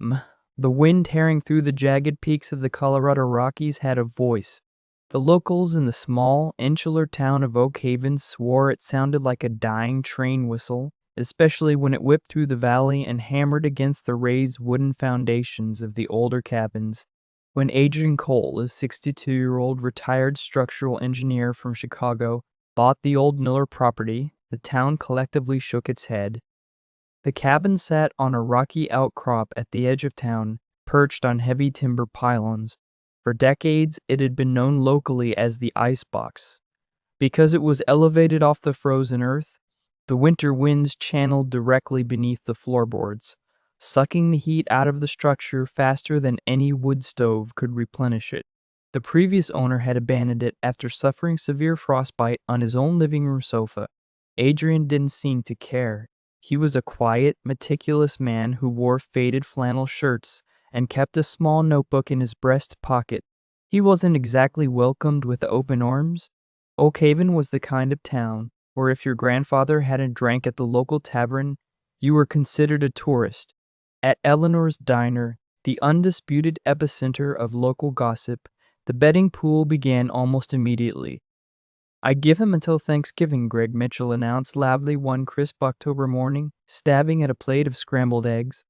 Mm. The wind tearing through the jagged peaks of the Colorado Rockies had a voice. The locals in the small, insular town of Oak Haven swore it sounded like a dying train whistle, especially when it whipped through the valley and hammered against the raised wooden foundations of the older cabins. When Adrian Cole, a 62-year-old retired structural engineer from Chicago, bought the old Miller property, the town collectively shook its head. The cabin sat on a rocky outcrop at the edge of town, perched on heavy timber pylons. For decades, it had been known locally as the Ice Box. Because it was elevated off the frozen earth, the winter winds channeled directly beneath the floorboards, sucking the heat out of the structure faster than any wood stove could replenish it. The previous owner had abandoned it after suffering severe frostbite on his own living room sofa. Adrian didn't seem to care. He was a quiet, meticulous man who wore faded flannel shirts and kept a small notebook in his breast pocket. He wasn't exactly welcomed with open arms. Oak Haven was the kind of town where if your grandfather hadn't drank at the local tavern, you were considered a tourist. At Eleanor's Diner, the undisputed epicenter of local gossip, the betting pool began almost immediately. "I give him until Thanksgiving," Greg Mitchell announced loudly one crisp October morning, stabbing at a plate of scrambled eggs.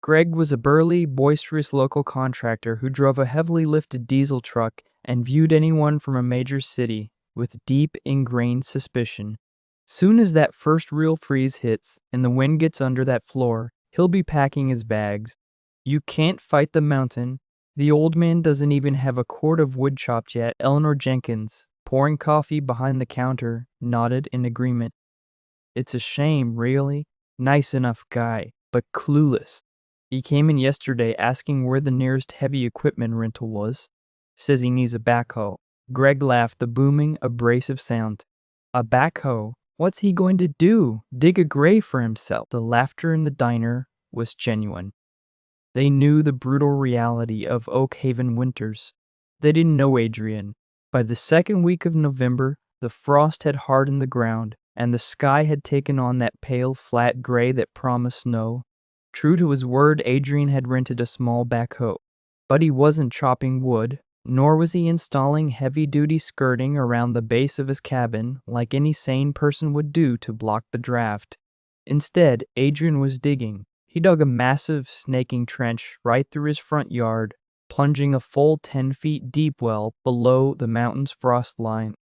Greg was a burly, boisterous local contractor who drove a heavily lifted diesel truck and viewed anyone from a major city with deep, ingrained suspicion. Soon as that first real freeze hits and the wind gets under that floor, he'll be packing his bags. You can't fight the mountain. The old man doesn't even have a cord of wood chopped yet. Eleanor Jenkins, pouring coffee behind the counter, nodded in agreement. "It's a shame, really. Nice enough guy, but clueless. He came in yesterday asking where the nearest heavy equipment rental was. Says he needs a backhoe." Greg laughed, the booming, abrasive sound. "A backhoe? What's he going to do? Dig a grave for himself?" The laughter in the diner was genuine. They knew the brutal reality of Oak Haven winters. They didn't know Adrian. By the second week of November, the frost had hardened the ground, and the sky had taken on that pale, flat gray that promised snow. True to his word, Adrian had rented a small backhoe. But he wasn't chopping wood, nor was he installing heavy-duty skirting around the base of his cabin like any sane person would do to block the draft. Instead, Adrian was digging. He dug a massive, snaking trench right through his front yard, plunging a full 10 feet deep well below the mountain's frost line.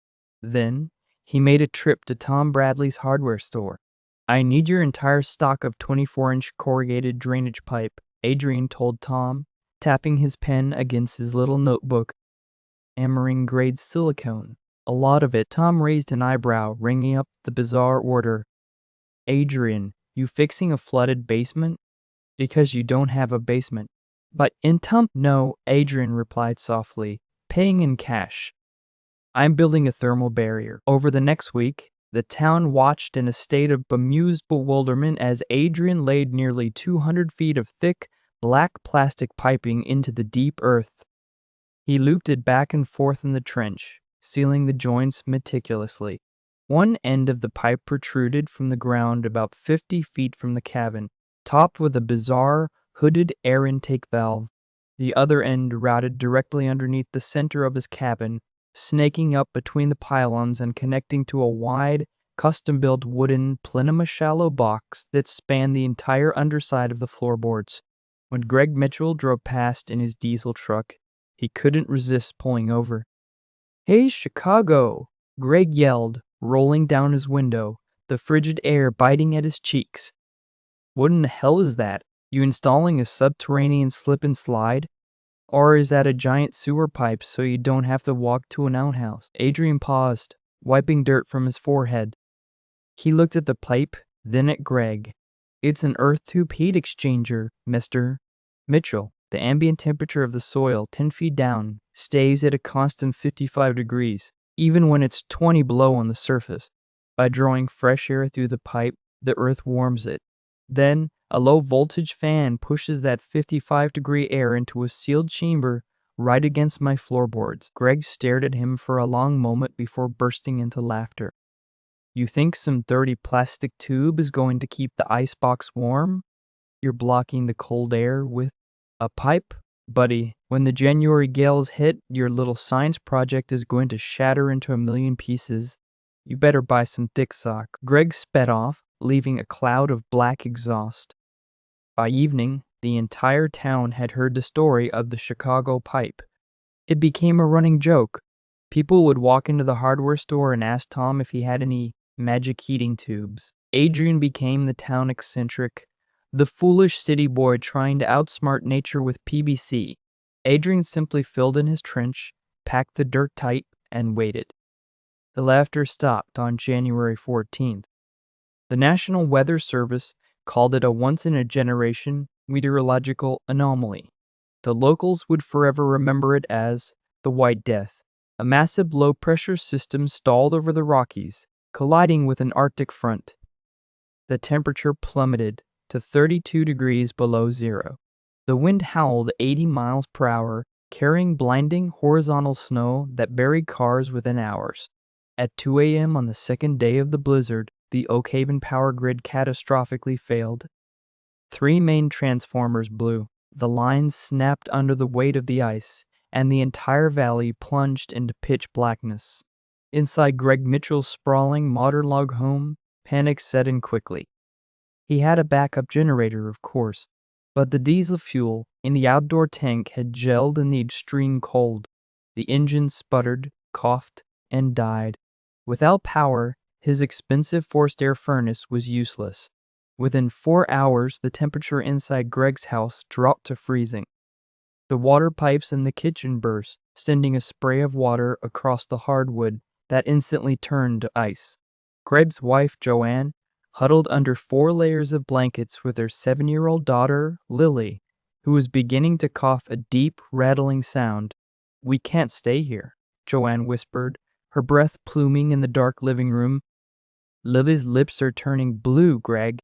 Then, he made a trip to Tom Bradley's hardware store. "I need your entire stock of 24-inch corrugated drainage pipe," Adrian told Tom, tapping his pen against his little notebook. "Amarin-grade silicone. A lot of it." Tom raised an eyebrow, ringing up the bizarre order. "Adrian, you fixing a flooded basement? Because you don't have a basement." "But in Tom—" "No," Adrian replied softly, "paying in cash. I'm building a thermal barrier." Over the next week, the town watched in a state of bemused bewilderment as Adrian laid nearly 200 feet of thick, black plastic piping into the deep earth. He looped it back and forth in the trench, sealing the joints meticulously. One end of the pipe protruded from the ground about 50 feet from the cabin, topped with a bizarre, hooded air intake valve. The other end routed directly underneath the center of his cabin, snaking up between the pylons and connecting to a wide, custom-built wooden plenum shallow box that spanned the entire underside of the floorboards. When Greg Mitchell drove past in his diesel truck, he couldn't resist pulling over. "Hey, Chicago!" Greg yelled, rolling down his window, the frigid air biting at his cheeks. "What in the hell is that? You installing a subterranean slip and slide? Or is that a giant sewer pipe so you don't have to walk to an outhouse?" Adrian paused, wiping dirt from his forehead. He looked at the pipe, then at Greg. "It's an earth tube heat exchanger, Mr. Mitchell. The ambient temperature of the soil 10 feet down stays at a constant 55 degrees, even when it's 20 below on the surface. By drawing fresh air through the pipe, the earth warms it. Then, a low-voltage fan pushes that 55-degree air into a sealed chamber right against my floorboards." Greg stared at him for a long moment before bursting into laughter. "You think some dirty plastic tube is going to keep the icebox warm? You're blocking the cold air with a pipe? Buddy, when the January gales hit, your little science project is going to shatter into a million pieces. You better buy some thick sock. Greg sped off, leaving a cloud of black exhaust. By evening, the entire town had heard the story of the Chicago pipe. It became a running joke. People would walk into the hardware store and ask Tom if he had any magic heating tubes. Adrian became the town eccentric, the foolish city boy trying to outsmart nature with PVC. Adrian simply filled in his trench, packed the dirt tight, and waited. The laughter stopped on January 14th. The National Weather Service called it a once-in-a-generation meteorological anomaly. The locals would forever remember it as the White Death. A massive low-pressure system stalled over the Rockies, colliding with an Arctic front. The temperature plummeted to 32 degrees below zero. The wind howled 80 miles per hour, carrying blinding horizontal snow that buried cars within hours. At 2 a.m. on the second day of the blizzard, the Oak Haven power grid catastrophically failed. 3 main transformers blew. The lines snapped under the weight of the ice, and the entire valley plunged into pitch blackness. Inside Greg Mitchell's sprawling modern log home, panic set in quickly. He had a backup generator, of course, but the diesel fuel in the outdoor tank had gelled in the extreme cold. The engine sputtered, coughed, and died. Without power, his expensive forced air furnace was useless. Within 4 hours, the temperature inside Greg's house dropped to freezing. The water pipes in the kitchen burst, sending a spray of water across the hardwood that instantly turned to ice. Greg's wife, Joanne, huddled under 4 layers of blankets with her 7-year-old daughter, Lily, who was beginning to cough a deep, rattling sound. "We can't stay here," Joanne whispered, her breath pluming in the dark living room. "Lily's lips are turning blue, Greg.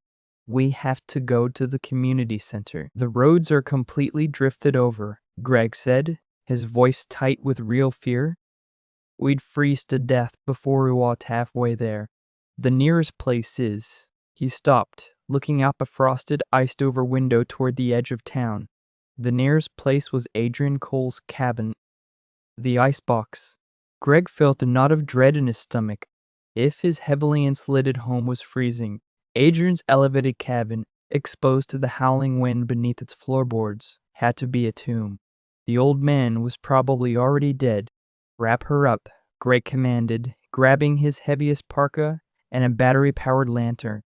We have to go to the community center. The roads are completely drifted over," Greg said, his voice tight with real fear. "We'd freeze to death before we walked halfway there. The nearest place is..." He stopped, looking out a frosted, iced-over window toward the edge of town. The nearest place was Adrian Cole's cabin. The icebox. Greg felt a knot of dread in his stomach. If his heavily insulated home was freezing, Adrian's elevated cabin, exposed to the howling wind beneath its floorboards, had to be a tomb. The old man was probably already dead. "Wrap her up," Greg commanded, grabbing his heaviest parka and a battery-powered lantern.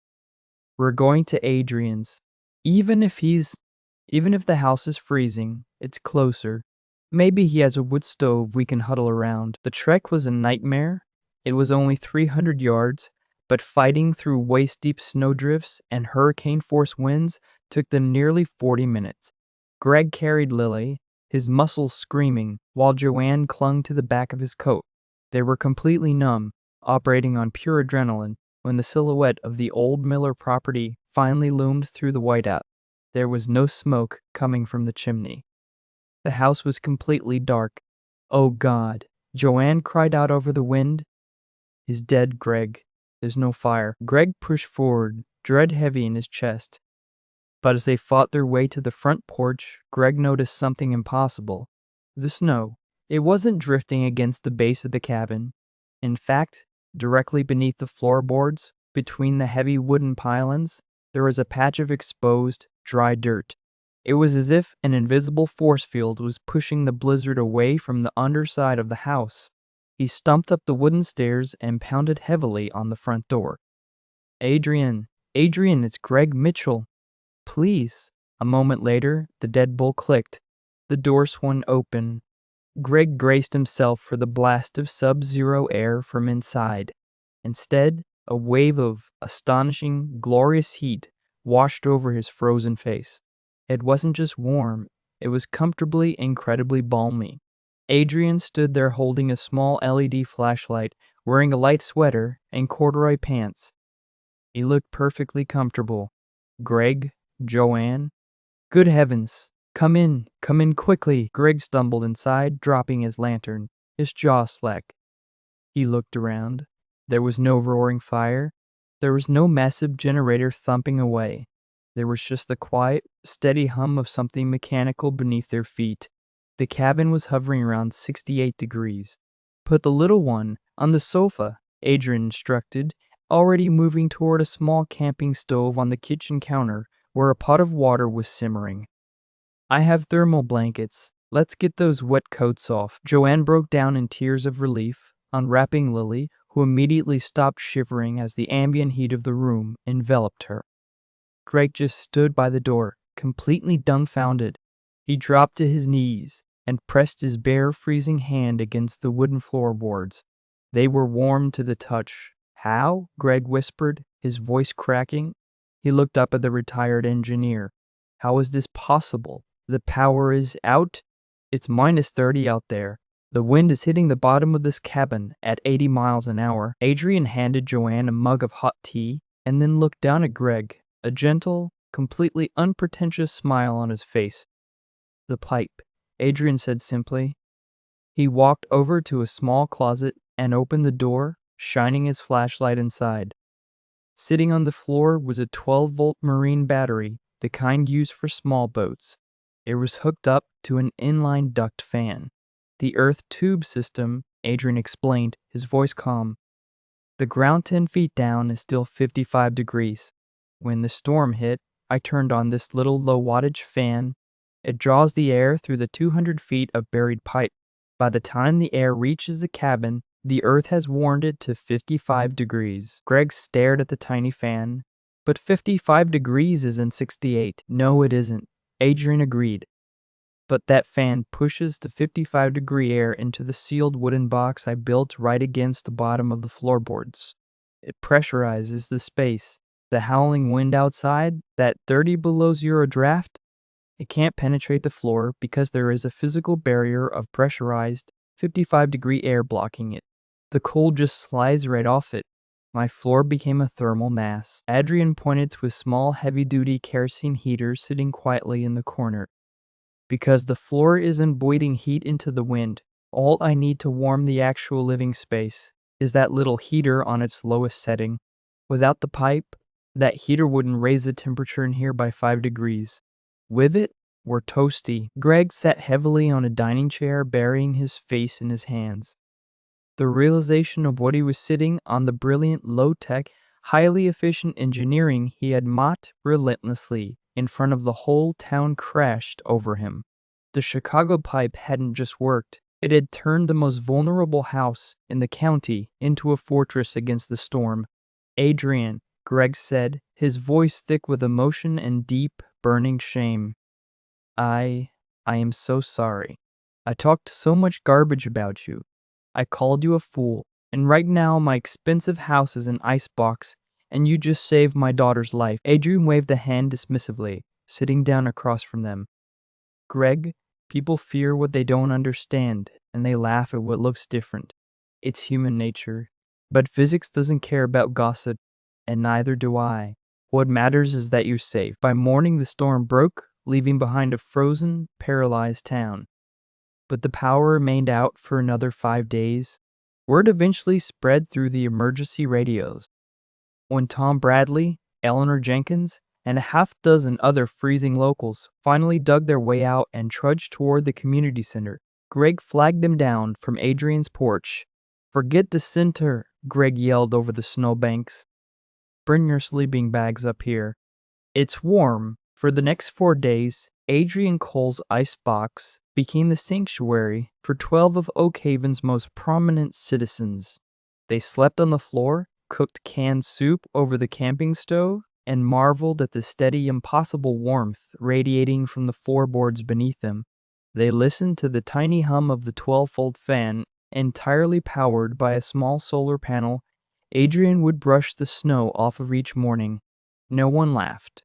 "We're going to Adrian's. Even if the house is freezing, it's closer. Maybe he has a wood stove we can huddle around." The trek was a nightmare. It was only 300 yards, but fighting through waist-deep snowdrifts and hurricane-force winds took them nearly 40 minutes. Greg carried Lily, his muscles screaming, while Joanne clung to the back of his coat. They were completely numb, operating on pure adrenaline, when the silhouette of the old Miller property finally loomed through the whiteout. There was no smoke coming from the chimney. The house was completely dark. "Oh God," Joanne cried out over the wind. "He's dead, Greg. There's no fire." Greg pushed forward, dread heavy in his chest. But as they fought their way to the front porch, Greg noticed something impossible. The snow. It wasn't drifting against the base of the cabin. In fact, directly beneath the floorboards, between the heavy wooden pylons, there was a patch of exposed, dry dirt. It was as if an invisible force field was pushing the blizzard away from the underside of the house. He stumped up the wooden stairs and pounded heavily on the front door. Adrian, it's Greg Mitchell. Please." A moment later, the deadbolt clicked. The door swung open. Greg braced himself for the blast of sub-zero air from inside. Instead, a wave of astonishing, glorious heat washed over his frozen face. It wasn't just warm, it was comfortably, incredibly balmy. Adrian stood there holding a small LED flashlight, wearing a light sweater and corduroy pants. He looked perfectly comfortable. "Greg, Joanne, good heavens, come in quickly." Greg stumbled inside, dropping his lantern, his jaw slack. He looked around. There was no roaring fire. There was no massive generator thumping away. There was just the quiet, steady hum of something mechanical beneath their feet. The cabin was hovering around 68 degrees. "Put the little one on the sofa," Adrian instructed, already moving toward a small camping stove on the kitchen counter where a pot of water was simmering. "I have thermal blankets. Let's get those wet coats off." Joanne broke down in tears of relief, unwrapping Lily, who immediately stopped shivering as the ambient heat of the room enveloped her. Greg just stood by the door, completely dumbfounded. He dropped to his knees and pressed his bare, freezing hand against the wooden floorboards. They were warm to the touch. "How?" Greg whispered, his voice cracking. He looked up at the retired engineer. "How is this possible? The power is out? It's -30 out there. The wind is hitting the bottom of this cabin at 80 miles an hour." Adrian handed Joanne a mug of hot tea and then looked down at Greg, a gentle, completely unpretentious smile on his face. "The pipe," Adrian said simply. He walked over to a small closet and opened the door, shining his flashlight inside. Sitting on the floor was a 12-volt marine battery, the kind used for small boats. It was hooked up to an inline duct fan. "The earth tube system," Adrian explained, his voice calm. "The ground 10 feet down is still 55 degrees. When the storm hit, I turned on this little low-wattage fan. It draws the air through the 200 feet of buried pipe. By the time the air reaches the cabin, the earth has warmed it to 55 degrees." Greg stared at the tiny fan. "But 55 degrees isn't 68. "No, it isn't," Adrian agreed. "But that fan pushes the 55-degree air into the sealed wooden box I built right against the bottom of the floorboards. It pressurizes the space. The howling wind outside, that 30 below zero draft, it can't penetrate the floor because there is a physical barrier of pressurized 55-degree air blocking it. The cold just slides right off it. My floor became a thermal mass." Adrian pointed to a small heavy-duty kerosene heater sitting quietly in the corner. "Because the floor isn't voiding heat into the wind. All I need to warm the actual living space is that little heater on its lowest setting. Without the pipe, that heater wouldn't raise the temperature in here by 5 degrees. With it, we're toasty." Greg sat heavily on a dining chair, burying his face in his hands. The realization of what he was sitting on, the brilliant, low-tech, highly efficient engineering he had mocked relentlessly in front of the whole town, crashed over him. The Chicago pipe hadn't just worked. It had turned the most vulnerable house in the county into a fortress against the storm. "Adrian," Greg said, his voice thick with emotion and deep, burning shame. I am so sorry. I talked so much garbage about you. I called you a fool, and right now my expensive house is an icebox, and you just saved my daughter's life." Adrian waved a hand dismissively, sitting down across from them. "Greg, people fear what they don't understand, and they laugh at what looks different. It's human nature. But physics doesn't care about gossip, and neither do I. What matters is that you're safe." By morning, the storm broke, leaving behind a frozen, paralyzed town. But the power remained out for another 5 days. Word eventually spread through the emergency radios. When Tom Bradley, Eleanor Jenkins, and a half-dozen other freezing locals finally dug their way out and trudged toward the community center, Greg flagged them down from Adrian's porch. "Forget the center," Greg yelled over the snowbanks. "Bring your sleeping bags up here. It's warm." For the next 4 days, Adrian Cole's icebox became the sanctuary for 12 of Oak Haven's most prominent citizens. They slept on the floor, cooked canned soup over the camping stove, and marveled at the steady, impossible warmth radiating from the floorboards beneath them. They listened to the tiny hum of the 12-volt fan, entirely powered by a small solar panel. Adrian would brush the snow off of each morning. No one laughed.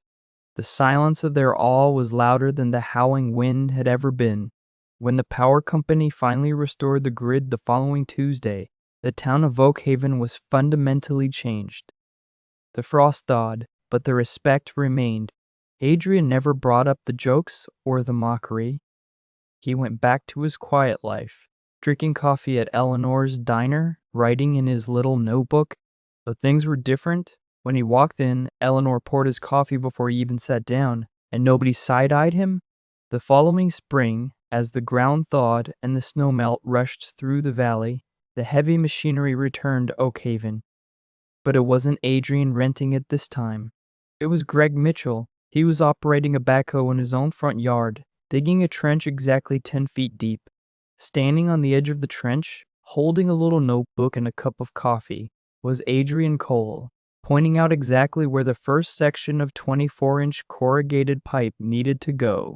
The silence of their awe was louder than the howling wind had ever been. When the power company finally restored the grid the following Tuesday, the town of Oak Haven was fundamentally changed. The frost thawed, but the respect remained. Adrian never brought up the jokes or the mockery. He went back to his quiet life, drinking coffee at Eleanor's diner, writing in his little notebook. But things were different. When he walked in, Eleanor poured his coffee before he even sat down, and nobody side-eyed him. The following spring, as the ground thawed and the snowmelt rushed through the valley, the heavy machinery returned to Oakhaven. But it wasn't Adrian renting it this time. It was Greg Mitchell. He was operating a backhoe in his own front yard, digging a trench exactly 10 feet deep. Standing on the edge of the trench, holding a little notebook and a cup of coffee, was Adrian Cole, pointing out exactly where the first section of 24-inch corrugated pipe needed to go.